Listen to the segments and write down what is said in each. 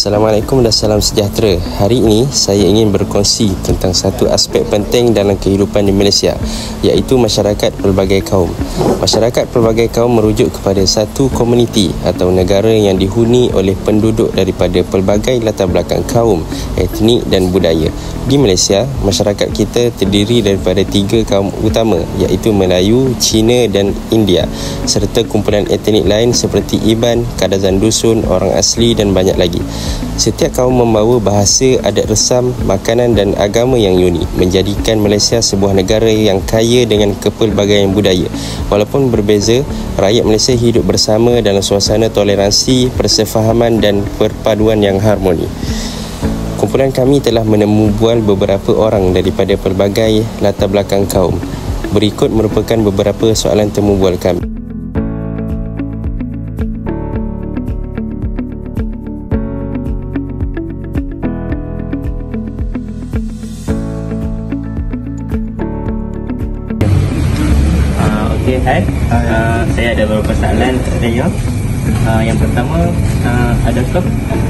Assalamualaikum dan salam sejahtera. Hari ini saya ingin berkongsi tentang satu aspek penting dalam kehidupan di Malaysia, iaitu masyarakat pelbagai kaum. Masyarakat pelbagai kaum merujuk kepada satu komuniti atau negara yang dihuni oleh penduduk daripada pelbagai latar belakang kaum, etnik dan budaya. Di Malaysia, masyarakat kita terdiri daripada 3 kaum utama, iaitu Melayu, Cina dan India, serta kumpulan etnik lain seperti Iban, Kadazan Dusun, orang asli dan banyak lagi. Setiap kaum membawa bahasa, adat resam, makanan dan agama yang unik, menjadikan Malaysia sebuah negara yang kaya dengan kepelbagaian budaya. Walaupun berbeza, rakyat Malaysia hidup bersama dalam suasana toleransi, persefahaman dan perpaduan yang harmoni. Kumpulan kami telah menemubual beberapa orang daripada pelbagai latar belakang kaum. Berikut merupakan beberapa soalan temubual kami. Hai, saya ada beberapa soalan untuk saya. Yang pertama, adakah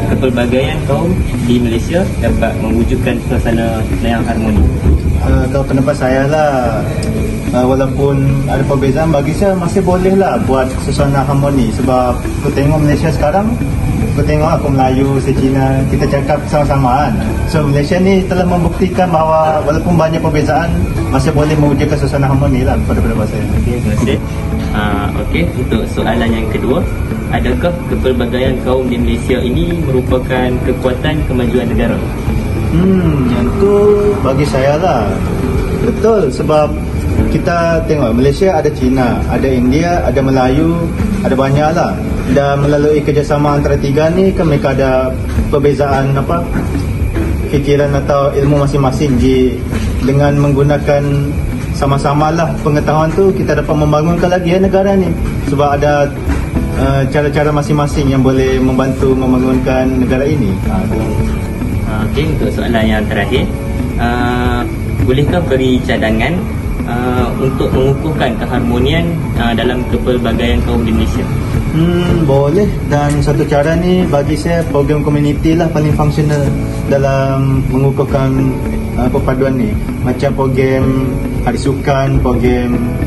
kepelbagaian kaum di Malaysia dapat mewujudkan suasana yang harmoni? Kalau pendapat saya lah, walaupun ada perbezaan, bagi saya masih boleh lah buat suasana harmoni. Sebab aku tengok Malaysia sekarang, aku tengok aku Melayu, saya Cina, kita cakap sama-sama kan. So Malaysia ni telah membuktikan bahawa walaupun banyak perbezaan, masih boleh mewujudkan suasana harmoni lah pada pendapat saya. Okey, terima kasih. Okey, untuk soalan yang kedua, adakah kepelbagaian kaum di Malaysia ini merupakan kekuatan kemajuan negara? Yang tu bagi saya lah betul, sebab kita tengok Malaysia ada Cina, ada India, ada Melayu, ada banyak lah. Dan melalui kerjasama antara 3 ni kan mereka ada perbezaan fikiran atau ilmu masing-masing. Dengan menggunakan sama-sama lah pengetahuan tu, kita dapat membangunkan lagi negara ni. Sebab ada cara-cara masing-masing yang boleh membantu membangunkan negara ini. Okey, untuk soalan yang terakhir, bolehkah beri cadangan untuk mengukuhkan keharmonian dalam kepelbagaian kaum di Malaysia? Boleh. Dan satu cara ni bagi saya program komuniti lah paling fungsional dalam mengukuhkan perpaduan ni. Macam program hari sukan, program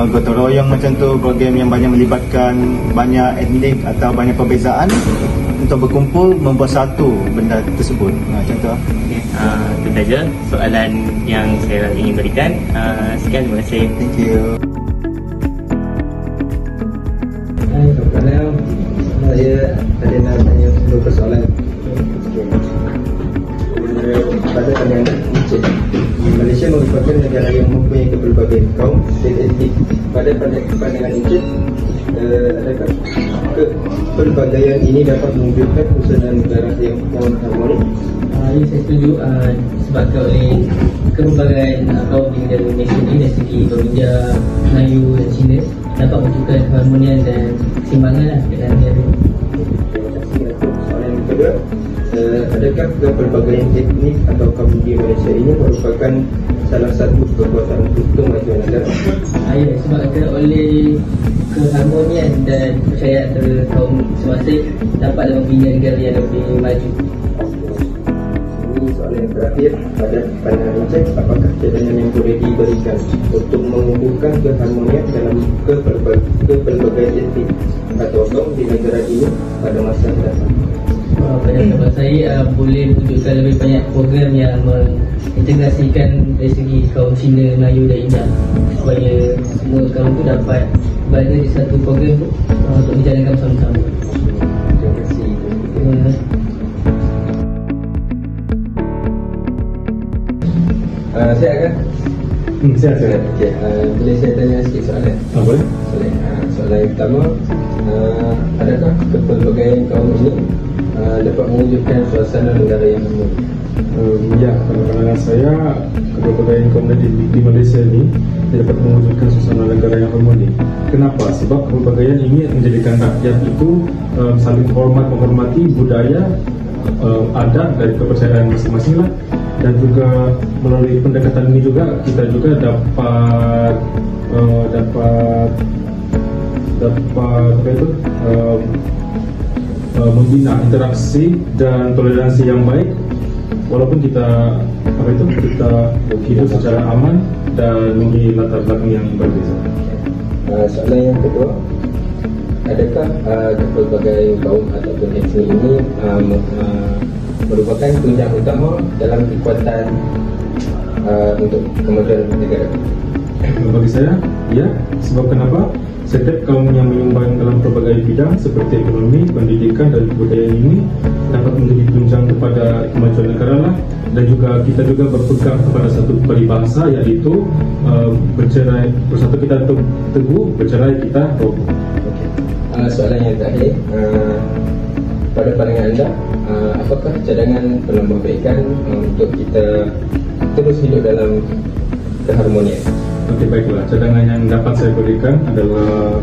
gotong royong macam tu, program yang banyak melibatkan banyak etnik atau banyak perbezaan untuk berkumpul membuat satu benda tersebut. Macam tu. Okay. Itu saja soalan yang saya ingin berikan. Sekian, terima kasih. Thank you. Hai, soalan saya ada nak tanya beberapa soalan. Pada pandangan Encik, Malaysia merupakan negara yang mempunyai kepelbagaian kaum dan etnik. Pada pandangan Encik, adakah kepelbagaian ini dapat mewujudkan suasana negara yang harmoni? Ya, saya setuju. Sebabkan oleh kepelbagaian kaum di negara Malaysia ini dari segi India, Melayu dan Cina dapat mewujudkan keharmonian dan keseimbangan lah dalam negara. Terima kasih. Untuk soalan yang kedua, adakah kepelbagaian etnik atau kaum di Malaysia ini merupakan salah satu kekuatan untuk kemajuan negara? Ya, sebabkan oleh keharmonian dan kepercayaan antara kaum semasa dapatlah membina negara yang lebih maju. Ini soalan yang terakhir. Pada pandangan Encik, apakah cadangan yang boleh diberikan untuk mengukuhkan keharmonian dalam kepelbagaian etnik atau kaum di negara ini pada masa mendatang? Pada pendapat saya, boleh wujudkan lebih banyak program yang mengintegrasikan dari segi kaum Cina, Melayu dan India, supaya semua kaum itu dapat berada di satu program untuk dijalankan bersama-sama. Terima kasih. Terima kasih. Saya akan Silakan. okay, boleh saya tanya sikit soalan? Boleh. Soalan yang pertama, adakah kepelbagaian kaum ini dapat mewujudkan suasana negara yang harmoni? Ya, pada pandangan saya, kepelbagaian kaum di Malaysia ini dapat mewujudkan suasana negara yang harmoni. Kenapa? Sebab kepelbagaian ini menjadikan rakyat itu saling menghormati budaya, adat dan kepercayaan masing-masing lah. Dan juga melalui pendekatan ini juga kita juga dapat membina interaksi dan toleransi yang baik, walaupun kita hidup secara aman dan memiliki latar belakang yang berbeza. Soalan yang kedua, adakah pelbagai kaum ataupun etnik ini merupakan tunjang utama dalam kekuatan untuk kemajuan negara? Bagi saya, ya. Sebab kenapa? Setiap kaum yang menyumbang dalam pelbagai bidang seperti ekonomi, pendidikan dan kebudayaan ini dapat menjadi tunjang kepada kemajuan negara lah. Dan juga kita juga berpegang kepada satu peribahasa, iaitu bercerai bersatu kita teguh, bercerai kita roboh. Soalan yang terakhir, pada pandangan anda, apakah cadangan penambahbaikan untuk kita terus hidup dalam keharmonian? Okey, baiklah. Cadangan yang dapat saya berikan adalah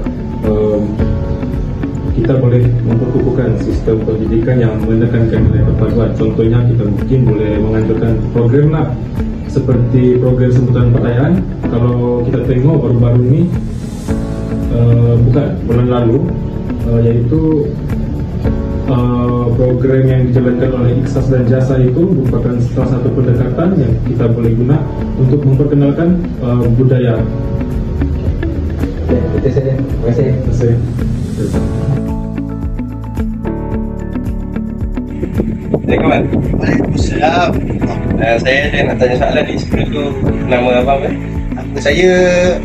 kita boleh memperkukuhkan sistem pendidikan yang menekankan nilai perpaduan. Contohnya, kita mungkin boleh menganjurkan program lah, seperti program sebutan perayaan. Kalau kita tengok baru-baru ini, bukan bulan lalu, yaitu program yang dijalankan oleh Ikhsas dan Jasa itu merupakan salah satu pendekatan yang kita boleh guna untuk memperkenalkan budaya. Itu saja. Terima kasih. Assalamualaikum. Waalaikumsalam. Saya ada nak tanya soalan ni. Sebelum tu, nama abang apa? Nama saya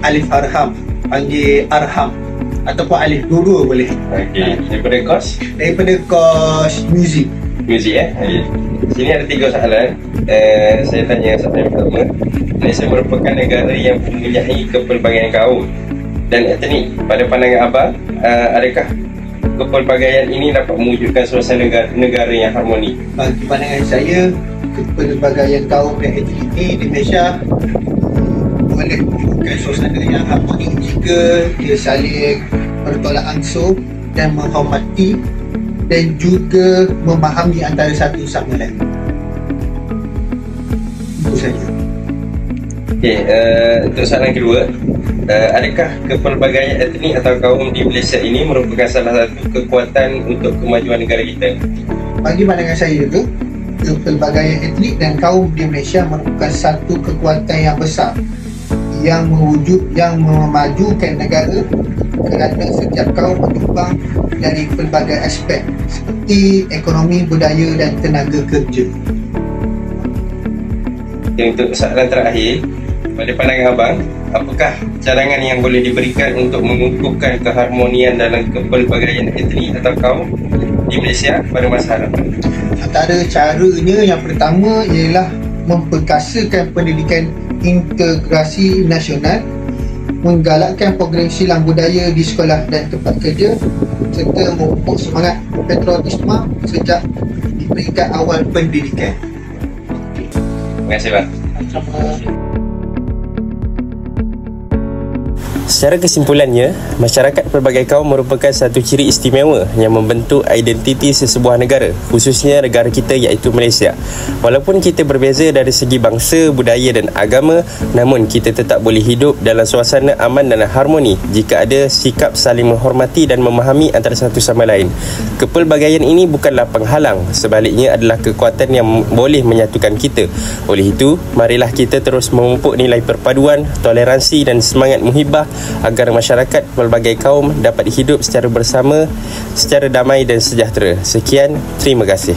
Alif Arham, panggil Arham ataupun Alif, dua-dua boleh. Okey, daripada kos? Daripada kos muzik. Muzik Sini ada 3 soalan. Saya tanya soalan yang pertama. Malaysia merupakan negara yang mempunyai kepelbagaian kaum dan etnik. Pada pandangan abang, adakah kepelbagaian ini dapat mewujudkan suasana negara yang harmoni? Bagi pandangan saya, kepelbagaian kaum dan etnik ini di Malaysia boleh mewujudkan suasana yang harmoni jika dia saling bertolak ansur dan menghormati dan juga memahami antara satu sama lain. Itu saja. Okey, untuk soalan kedua, adakah kepelbagaian etnik atau kaum di Malaysia ini merupakan salah satu kekuatan untuk kemajuan negara kita? Bagi pandangan saya juga, kepelbagaian etnik dan kaum di Malaysia merupakan satu kekuatan yang besar yang memajukan negara, kerana setiap kaum menyumbang dari pelbagai aspek seperti ekonomi, budaya dan tenaga kerja. Untuk soalan terakhir, pada pandangan abang, apakah cadangan yang boleh diberikan untuk mengukuhkan keharmonian dalam kepelbagaian etnik atau kaum di Malaysia pada masa hadapan? Antara caranya yang pertama ialah memperkasakan pendidikan integrasi nasional, menggalakkan program silang budaya di sekolah dan tempat kerja, serta memupuk semangat patriotisme sejak di peringkat awal pendidikan. Terima kasih, Bang. Secara kesimpulannya, masyarakat pelbagai kaum merupakan satu ciri istimewa yang membentuk identiti sesebuah negara, khususnya negara kita iaitu Malaysia. Walaupun kita berbeza dari segi bangsa, budaya dan agama, namun kita tetap boleh hidup dalam suasana aman dan harmoni jika ada sikap saling menghormati dan memahami antara satu sama lain. Kepelbagaian ini bukanlah penghalang, sebaliknya adalah kekuatan yang boleh menyatukan kita. Oleh itu, marilah kita terus memupuk nilai perpaduan, toleransi dan semangat muhibah agar masyarakat pelbagai kaum dapat hidup secara bersama, secara damai dan sejahtera. Sekian, terima kasih.